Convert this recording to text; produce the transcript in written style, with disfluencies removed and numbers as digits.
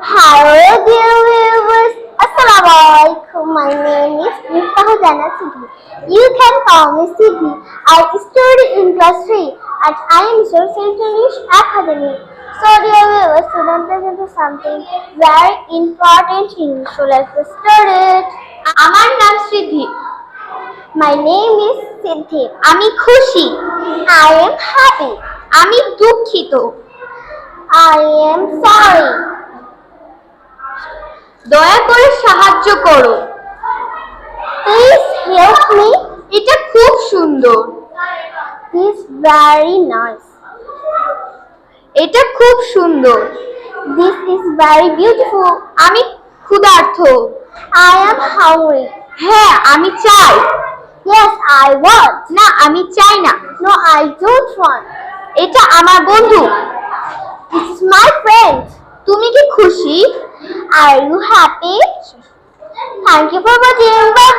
Hello dear viewers, Assalamualaikum. My name is Miftah Jannat Sidhi. You can call me Sidhi. I study in class 3 at IM Social English Academy. So dear viewers, today I'm presenting something very important in so let's get started. আমার নাম সিদ্ধি। My name is Siddhi. আমি খুশি। I am happy. আমি দুঃখিত। I am sorry. দয়া করে সাহায্য করো। Please help me. এটা খুব সুন্দর। This is very nice. এটা খুব সুন্দর। This is very beautiful. আমি ক্ষুধার্ত। I am hungry. হ্যাঁ, আমি চাই। Yes, I want. না, আমি চাই না। No, I don't want. এটা আমার বন্ধু। This is my friend. তুমি কি খুশি? Are you happy? Thank you for watching. Bye.